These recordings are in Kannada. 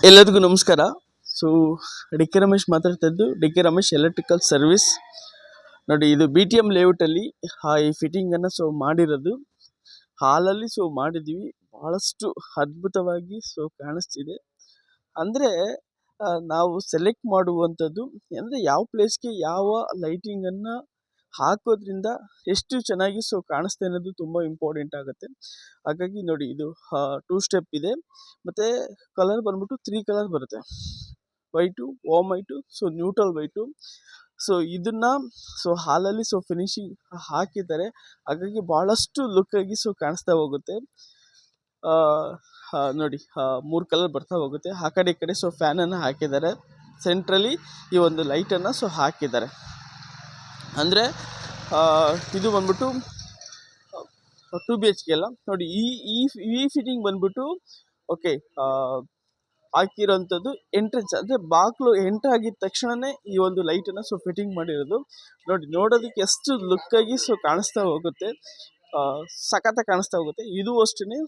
ಎಲ್ಲರಿಗೂ ನಮಸ್ಕಾರ. ಸೊ ಡಿ ಕೆ ರಮೇಶ್ ಮಾತಾಡ್ತಾ ಇದ್ದು, D K Ramesh electrical service. ನೋಡಿ, ಇದು ಬಿ ಟಿ ಎಮ್ ಲೇಔಟಲ್ಲಿ ಈ ಫಿಟ್ಟಿಂಗನ್ನು ಮಾಡಿರೋದು ಹಾಲಲ್ಲಿ ಮಾಡಿದ್ದೀವಿ. ಭಾಳಷ್ಟು ಅದ್ಭುತವಾಗಿ ಕಾಣಿಸ್ತಿದೆ. ಅಂದರೆ ನಾವು ಸೆಲೆಕ್ಟ್ ಮಾಡುವಂಥದ್ದು ಅಂದರೆ ಯಾವ ಪ್ಲೇಸ್ಗೆ ಯಾವ ಲೈಟಿಂಗನ್ನು ಹಾಕೋದ್ರಿಂದ ಎಷ್ಟು ಚೆನ್ನಾಗಿ ಕಾಣಿಸ್ತೆ ಅನ್ನೋದು ತುಂಬ ಇಂಪಾರ್ಟೆಂಟ್ ಆಗುತ್ತೆ. ಹಾಗಾಗಿ ನೋಡಿ, ಇದು 2 ಸ್ಟೆಪ್ ಇದೆ. ಮತ್ತು ಕಲರ್ ಬಂದ್ಬಿಟ್ಟು 3 ಕಲರ್ ಬರುತ್ತೆ: white, warm white, neutral white. ಇದನ್ನು ಹಾಲಲ್ಲಿ ಫಿನಿಶಿಂಗ್ ಹಾಕಿದ್ದಾರೆ. ಹಾಗಾಗಿ ಭಾಳಷ್ಟು ಲುಕ್ಕಾಗಿ ಕಾಣಿಸ್ತಾ ಹೋಗುತ್ತೆ. ನೋಡಿ, 3 ಕಲರ್ ಬರ್ತಾ ಹೋಗುತ್ತೆ. ಆ ಕಡೆ ಈ ಕಡೆ ಫ್ಯಾನನ್ನು ಹಾಕಿದ್ದಾರೆ. ಸೆಂಟ್ರಲ್ಲಿ ಈ ಒಂದು ಲೈಟನ್ನು ಹಾಕಿದ್ದಾರೆ. ಅಂದರೆ ಇದು ಬಂದ್ಬಿಟ್ಟು 2 BHK ಅಲ್ಲ. ನೋಡಿ, ಈ ಫಿಟ್ಟಿಂಗ್ ಬಂದ್ಬಿಟ್ಟು ಓಕೆ ಹಾಕಿರೋಂಥದ್ದು ಎಂಟ್ರೆನ್ಸ್, ಅಂದರೆ ಬಾಗಿಲು ಎಂಟ್ರ್ ಆಗಿದ ತಕ್ಷಣವೇ ಈ ಒಂದು ಲೈಟನ್ನು ಫಿಟ್ಟಿಂಗ್ ಮಾಡಿರೋದು. ನೋಡಿ, ನೋಡೋದಕ್ಕೆ ಎಷ್ಟು ಲುಕ್ಕಾಗಿ ಕಾಣಿಸ್ತಾ ಹೋಗುತ್ತೆ, ಸಖತ್ತಾಗಿ ಕಾಣಿಸ್ತಾ ಹೋಗುತ್ತೆ. ಇದು ಅಷ್ಟೇ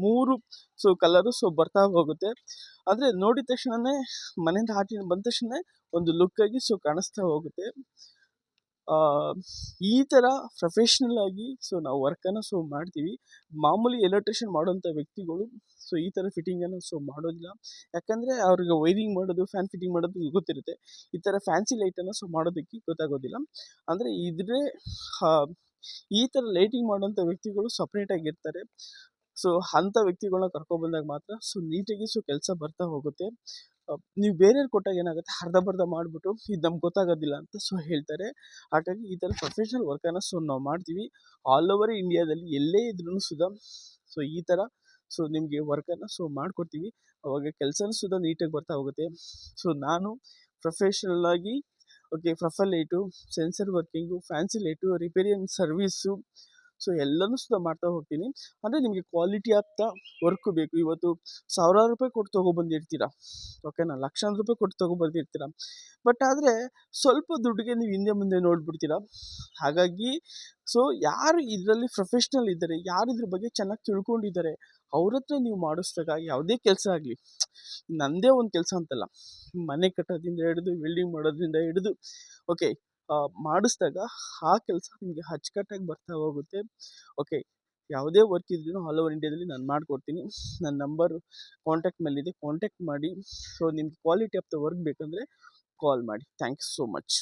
3 ಕಲರು ಬರ್ತಾ ಹೋಗುತ್ತೆ. ಅಂದರೆ ನೋಡಿದ ತಕ್ಷಣವೇ ಮನೆಯಿಂದ ಬಂದ ತಕ್ಷಣ ಒಂದು ಲುಕ್ಕಾಗಿ ಕಾಣಿಸ್ತಾ ಹೋಗುತ್ತೆ. ಈ ಥರ ಪ್ರೊಫೆಷ್ನಲ್ ಆಗಿ ನಾವು ವರ್ಕನ್ನು ಮಾಡ್ತೀವಿ. ಮಾಮೂಲಿ ಎಲೆಕ್ಟ್ರಿಷಿಯನ್ ಮಾಡೋಂಥ ವ್ಯಕ್ತಿಗಳು ಈ ಥರ ಫಿಟ್ಟಿಂಗನ್ನು ಮಾಡೋದಿಲ್ಲ. ಯಾಕಂದರೆ ಅವ್ರಿಗೆ ವೈರಿಂಗ್ ಮಾಡೋದು, ಫ್ಯಾನ್ ಫಿಟ್ಟಿಂಗ್ ಮಾಡೋದು ಗೊತ್ತಿರುತ್ತೆ. ಈ ಥರ ಫ್ಯಾನ್ಸಿ ಲೈಟನ್ನು ಮಾಡೋದಕ್ಕೆ ಗೊತ್ತಾಗೋದಿಲ್ಲ. ಅಂದರೆ ಈ ಥರ ಲೈಟಿಂಗ್ ಮಾಡೋಂಥ ವ್ಯಕ್ತಿಗಳು ಸಪ್ರೇಟಾಗಿರ್ತಾರೆ. ಅಂಥ ವ್ಯಕ್ತಿಗಳನ್ನ ಕರ್ಕೊಬಂದಾಗ ಮಾತ್ರ ನೀಟಾಗಿ ಕೆಲಸ ಬರ್ತಾ ಹೋಗುತ್ತೆ. ನೀವು ಬೇರೆಯವ್ರು ಕೊಟ್ಟಾಗ ಏನಾಗುತ್ತೆ, ಅರ್ಧಂಬರ್ಧ ಮಾಡಿಬಿಟ್ಟು ಇದು ನಮ್ಗೆ ಗೊತ್ತಾಗೋದಿಲ್ಲ ಅಂತ ಹೇಳ್ತಾರೆ. ಹಾಗಾಗಿ ಈ ಥರ ಪ್ರೊಫೆಷ್ನಲ್ ವರ್ಕನ್ನು ನಾವು ಮಾಡ್ತೀವಿ. ಆಲ್ ಓವರ್ ಇಂಡಿಯಾದಲ್ಲಿ ಎಲ್ಲೇ ಇದ್ರೂ ಈ ಥರ ನಿಮಗೆ ವರ್ಕನ್ನು ಮಾಡಿಕೊಡ್ತೀವಿ. ಅವಾಗ ಕೆಲಸನೂ ನೀಟಾಗಿ ಬರ್ತಾ ಹೋಗುತ್ತೆ. ನಾನು ಪ್ರೊಫೆಷ್ನಲ್ಲಾಗಿ profile light, sensor working, fancy light, repair and service ಎಲ್ಲನೂ ಮಾಡ್ತಾ ಹೋಗ್ತೀನಿ. ಅಂದರೆ ನಿಮಗೆ ಕ್ವಾಲಿಟಿ ಆಫ್ ದ ವರ್ಕು ಬೇಕು. ಇವತ್ತು ಸಾವಿರಾರು ರೂಪಾಯಿ ಕೊಟ್ಟು ತೊಗೊಬಂದಿರ್ತೀರ, ಓಕೆನಾ, ಲಕ್ಷಾಂತರ ರೂಪಾಯಿ ಕೊಟ್ಟು ತೊಗೊಬಂದಿರ್ತೀರ. ಬಟ್ ಆದರೆ ಸ್ವಲ್ಪ ದುಡ್ಡಿಗೆ ನೀವು ಹಿಂದೆ ಮುಂದೆ ನೋಡಿಬಿಡ್ತೀರ. ಹಾಗಾಗಿ ಯಾರು ಇದರಲ್ಲಿ ಪ್ರೊಫೆಷ್ನಲ್ ಇದ್ದಾರೆ, ಯಾರು ಇದ್ರ ಬಗ್ಗೆ ಚೆನ್ನಾಗಿ ತಿಳ್ಕೊಂಡಿದ್ದಾರೆ, ಅವ್ರ ಹತ್ರ ನೀವು ಮಾಡಿಸ್ದಾಗ ಯಾವುದೇ ಕೆಲಸ ಆಗಲಿ, ನನ್ನದೇ ಒಂದು ಕೆಲಸ ಅಂತಲ್ಲ, ಮನೆ ಕಟ್ಟೋದ್ರಿಂದ ಹಿಡಿದು ವೆಲ್ಡಿಂಗ್ ಮಾಡೋದ್ರಿಂದ ಹಿಡಿದು ಮಾಡಿಸಿದಾಗ ಆ ಕೆಲಸ ನಿಮಗೆ ಅಚ್ಚುಕಟ್ಟಾಗಿ ಬರ್ತಾ ಹೋಗುತ್ತೆ. ಯಾವುದೇ ವರ್ಕ್ ಇದ್ರೂ ಆಲ್ ಓವರ್ ಇಂಡಿಯಾದಲ್ಲಿ ನಾನು ಮಾಡಿಕೊಡ್ತೀನಿ. ನನ್ನ ನಂಬರು ಕಾಂಟ್ಯಾಕ್ಟ್ ಮೇಲಿದೆ, ಕಾಂಟ್ಯಾಕ್ಟ್ ಮಾಡಿ. ನಿಮ್ಗೆ ಕ್ವಾಲಿಟಿ ಆಫ್ ದ ವರ್ಕ್ ಬೇಕಂದರೆ ಕಾಲ್ ಮಾಡಿ. Thank you so much.